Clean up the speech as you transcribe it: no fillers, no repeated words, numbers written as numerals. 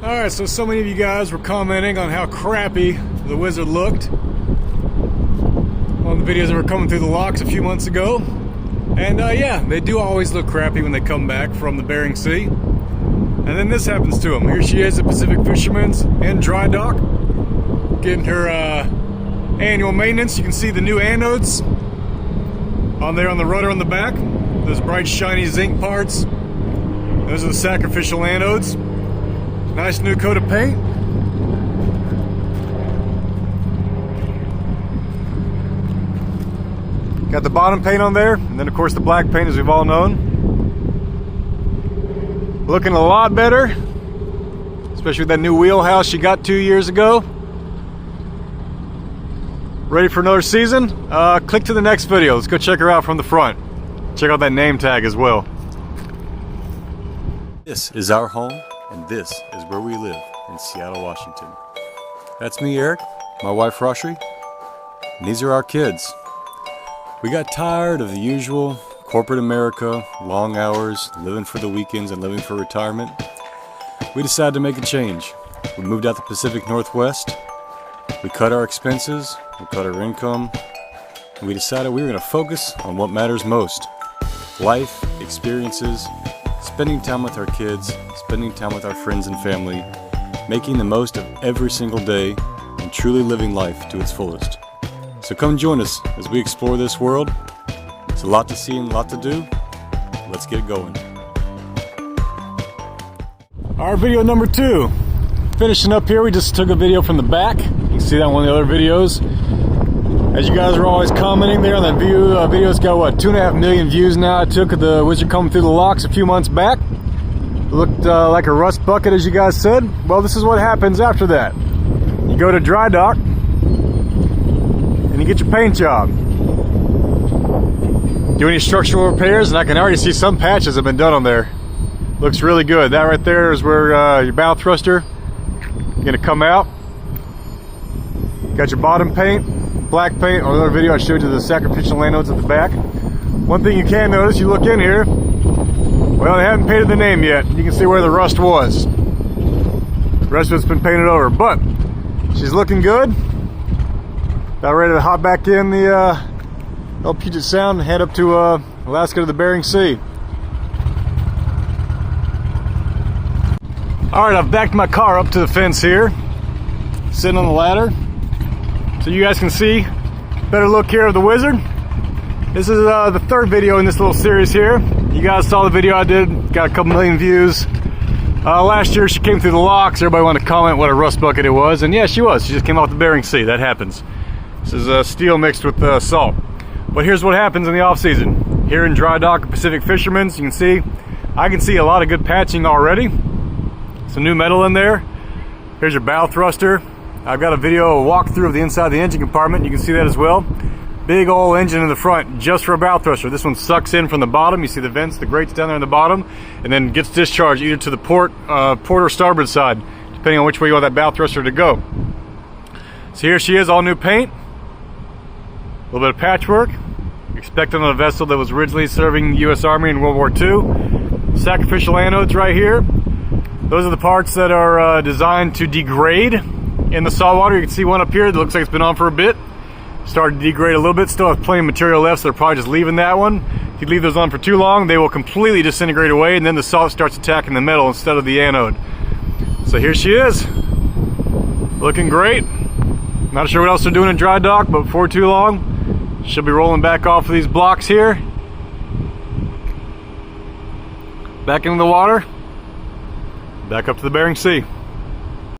Alright, so many of you guys were commenting on how crappy the Wizard looked on the videos that were coming through the locks a few months ago. And yeah, they do always look crappy when they come back from the Bering Sea. And then this happens to them. Here she is at Pacific Fisherman's in dry dock, getting her annual maintenance. You can see the new anodes on there on the rudder on the back. Those bright shiny zinc parts. Those are the sacrificial anodes. Nice new coat of paint. Got the bottom paint on there, and then of course the black paint, as we've all known. Looking a lot better, especially with that new wheelhouse she got 2 years ago. Ready for another season? Click to the next video. Let's go check her out from the front. Check out that name tag as well. This is our home, and this is where we live in Seattle, Washington. That's me, Eric, my wife, Roshri, and these are our kids. We got tired of the usual corporate America, long hours, living for the weekends and living for retirement. We decided to make a change. We moved out to the Pacific Northwest. We cut our expenses, we cut our income, and we decided we were going to focus on what matters most. Life, experiences, spending time with our kids, spending time with our friends and family, making the most of every single day, and truly living life to its fullest. So come join us as we explore this world. It's a lot to see and a lot to do. Let's get going. Our video number 2. Finishing up here, we just took a video from the back. You can see that in one of the other videos. As you guys are always commenting there on that view, video's got what, 2.5 million views now. I took of the Wizard coming through the locks a few months back. It looked like a rust bucket, as you guys said. Well, this is what happens after that. You go to dry dock, and you get your paint job. Do any structural repairs, and I can already see some patches have been done on there. Looks really good. That right there is where your bow thruster is going to come out. Got your bottom paint, black paint. On another video I showed you the sacrificial anodes at the back. One thing you can notice, you look in here, well, they haven't painted the name yet. You can see where the rust was. The rest of it's been painted over, but she's looking good. About ready to hop back in the Puget Sound and head up to Alaska to the Bering Sea. Alright, I've backed my car up to the fence here, sitting on the ladder, so you guys can see better look here of the Wizard. This is the third video in this little series here. You guys saw the video I did, got a couple million views. Last year she came through the locks. Everybody wanted to comment what a rust bucket it was, and yeah, she was. She just came off the Bering Sea. That happens. This is steel mixed with salt. But here's what happens in the off season. Here in dry dock at Pacific Fisherman's, you can see, I can see a lot of good patching already. Some new metal in there. Here's your bow thruster. I've got a video, a walkthrough of the inside of the engine compartment. You can see that as well. Big old engine in the front just for a bow thruster. This one sucks in from the bottom. You see the vents, the grates down there in the bottom, and then gets discharged either to the port or starboard side, depending on which way you want that bow thruster to go. So here she is, all new paint. A little bit of patchwork. Expected on a vessel that was originally serving the U.S. Army in World War II. Sacrificial anodes right here. Those are the parts that are designed to degrade in the saltwater. You can see one up here that looks like it's been on for a bit. Started to degrade a little bit. Still have plenty of material left, so they're probably just leaving that one. If you leave those on for too long, they will completely disintegrate away, and then the salt starts attacking the metal instead of the anode. So here she is. Looking great. Not sure what else they're doing in dry dock, but before too long, she'll be rolling back off of these blocks here. Back into the water. Back up to the Bering Sea.